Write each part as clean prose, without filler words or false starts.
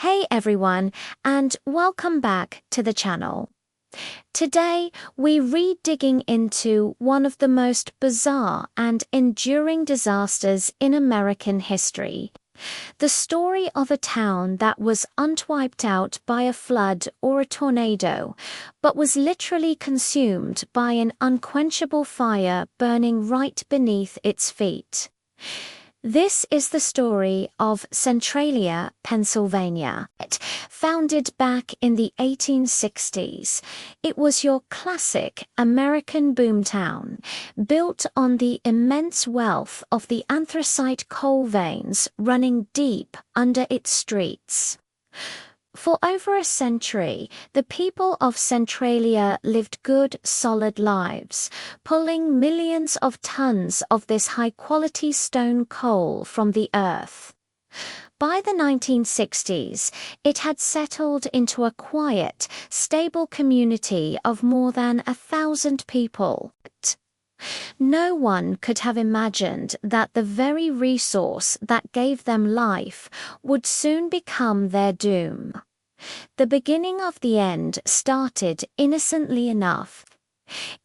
Hey everyone, and welcome back to the channel. Today, we digging into one of the most bizarre and enduring disasters in American history. The story of a town that was unwiped out by a flood or a tornado, but was literally consumed by an unquenchable fire burning right beneath its feet. This is the story of Centralia, Pennsylvania. Founded back in the 1860s, it was your classic American boomtown, built on the immense wealth of the anthracite coal veins running deep under its streets. For over a century, the people of Centralia lived good, solid lives, pulling millions of tons of this high-quality stone coal from the earth. By the 1960s, it had settled into a quiet, stable community of more than 1,000 people. No one could have imagined that the very resource that gave them life would soon become their doom. The beginning of the end started innocently enough.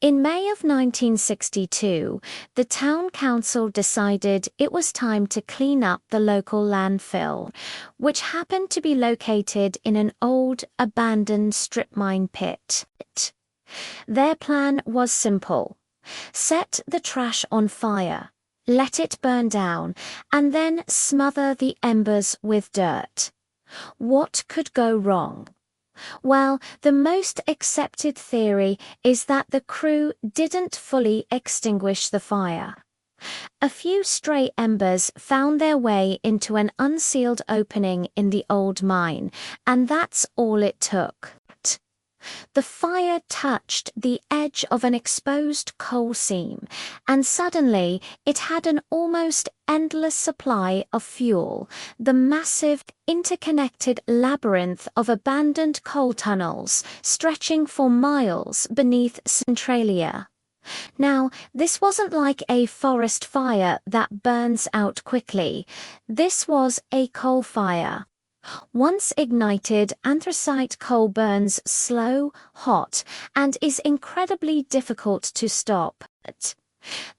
In May of 1962, the town council decided it was time to clean up the local landfill, which happened to be located in an old, abandoned strip mine pit. Their plan was simple. Set the trash on fire, let it burn down, and then smother the embers with dirt. What could go wrong? Well, the most accepted theory is that the crew didn't fully extinguish the fire. A few stray embers found their way into an unsealed opening in the old mine, and that's all it took. The fire touched the edge of an exposed coal seam, and suddenly it had an almost endless supply of fuel, the massive, interconnected labyrinth of abandoned coal tunnels stretching for miles beneath Centralia. Now, this wasn't like a forest fire that burns out quickly. This was a coal fire. Once ignited, anthracite coal burns slow, hot, and is incredibly difficult to stop.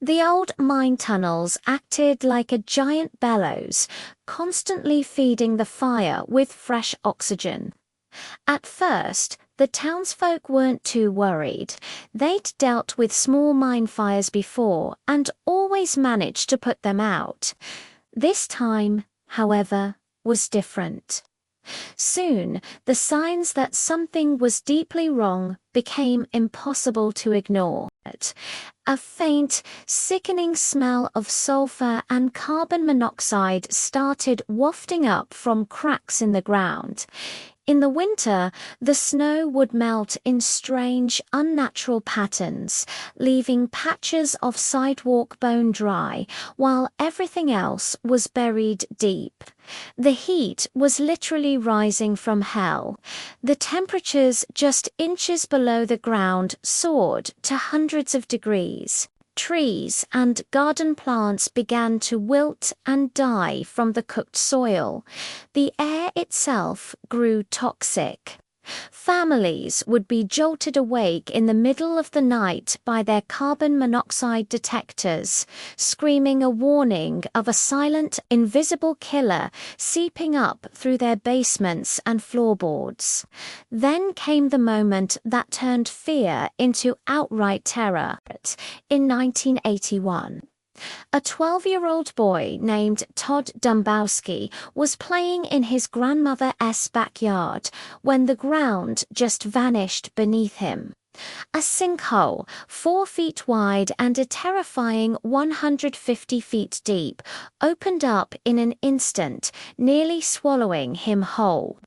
The old mine tunnels acted like a giant bellows, constantly feeding the fire with fresh oxygen. At first, the townsfolk weren't too worried. They'd dealt with small mine fires before and always managed to put them out. This time, however, was different. Soon, the signs that something was deeply wrong became impossible to ignore. A faint, sickening smell of sulfur and carbon monoxide started wafting up from cracks in the ground. In the winter, the snow would melt in strange, unnatural patterns, leaving patches of sidewalk bone dry, while everything else was buried deep. The heat was literally rising from hell. The temperatures just inches below the ground soared to hundreds of degrees. Trees and garden plants began to wilt and die from the cooked soil. The air itself grew toxic. Families would be jolted awake in the middle of the night by their carbon monoxide detectors, screaming a warning of a silent, invisible killer seeping up through their basements and floorboards. Then came the moment that turned fear into outright terror. In 1981. A 12-year-old boy named Todd Dombowski was playing in his grandmother's backyard when the ground just vanished beneath him. A sinkhole, 4 feet wide and a terrifying 150 feet deep, opened up in an instant, nearly swallowing him whole.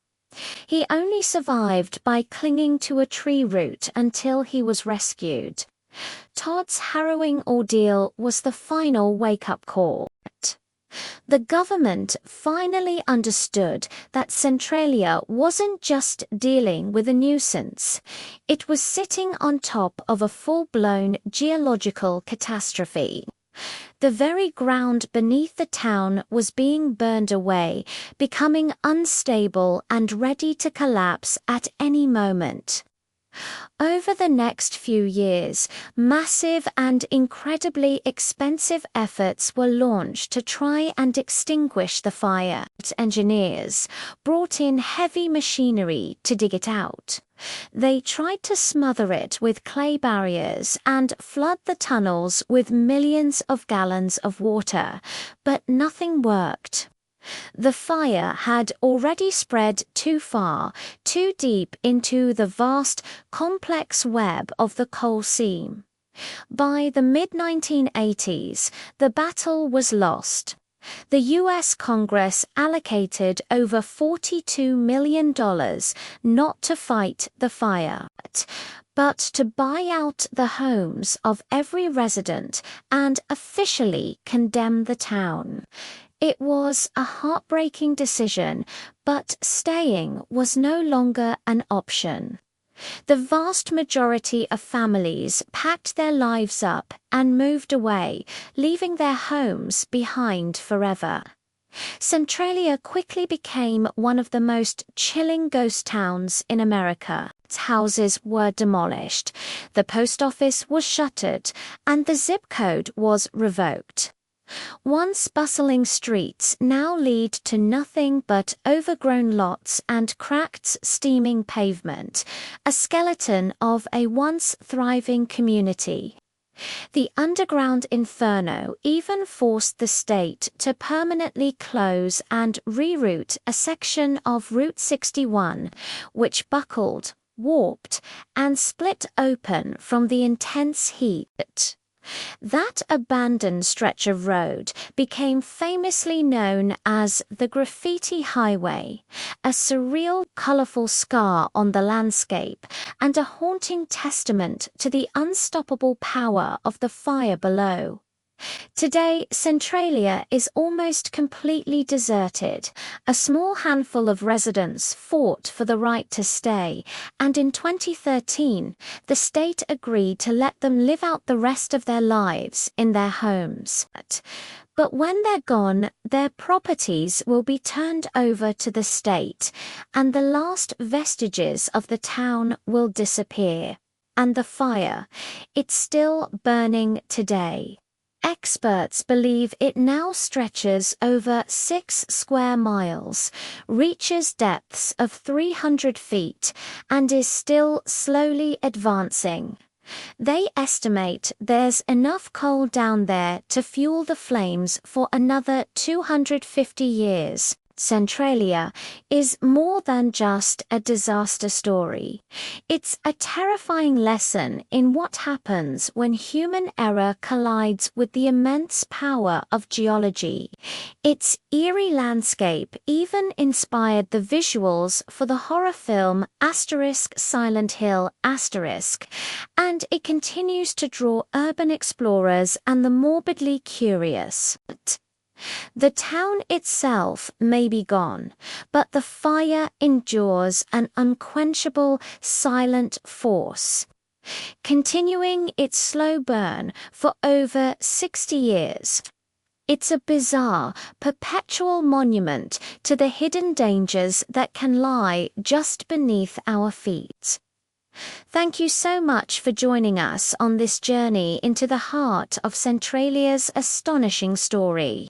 He only survived by clinging to a tree root until he was rescued. Todd's harrowing ordeal was the final wake-up call. The government finally understood that Centralia wasn't just dealing with a nuisance. It was sitting on top of a full-blown geological catastrophe. The very ground beneath the town was being burned away, becoming unstable and ready to collapse at any moment. Over the next few years, massive and incredibly expensive efforts were launched to try and extinguish the fire. Engineers brought in heavy machinery to dig it out. They tried to smother it with clay barriers and flood the tunnels with millions of gallons of water, but nothing worked. The fire had already spread too far, too deep into the vast, complex web of the coal seam. By the mid-1980s, the battle was lost. The U.S. Congress allocated over $42 million not to fight the fire, but to buy out the homes of every resident and officially condemn the town. It was a heartbreaking decision, but staying was no longer an option. The vast majority of families packed their lives up and moved away, leaving their homes behind forever. Centralia quickly became one of the most chilling ghost towns in America. Houses were demolished, the post office was shuttered, and the zip code was revoked. Once bustling streets now lead to nothing but overgrown lots and cracked, steaming pavement, a skeleton of a once thriving community. The underground Inferno even forced the state to permanently close and reroute a section of Route 61, which buckled, warped, and split open from the intense heat. That abandoned stretch of road became famously known as the Graffiti Highway, a surreal, colorful scar on the landscape and a haunting testament to the unstoppable power of the fire below. Today, Centralia is almost completely deserted. A small handful of residents fought for the right to stay, and in 2013, the state agreed to let them live out the rest of their lives in their homes. But when they're gone, their properties will be turned over to the state, and the last vestiges of the town will disappear. And the fire, it's still burning today. Experts believe it now stretches over 6 square miles, reaches depths of 300 feet, and is still slowly advancing. They estimate there's enough coal down there to fuel the flames for another 250 years. Centralia is more than just a disaster story. It's a terrifying lesson in what happens when human error collides with the immense power of geology. Its eerie landscape even inspired the visuals for the horror film *Silent Hill*, and it continues to draw urban explorers and the morbidly curious. The town itself may be gone, but the fire endures an unquenchable, silent force, continuing its slow burn for over 60 years. It's a bizarre, perpetual monument to the hidden dangers that can lie just beneath our feet. Thank you so much for joining us on this journey into the heart of Centralia's astonishing story.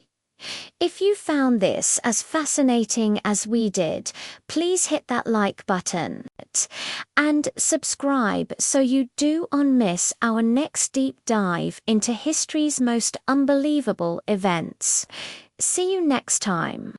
If you found this as fascinating as we did, please hit that like button and subscribe so you don't miss our next deep dive into history's most unbelievable events. See you next time.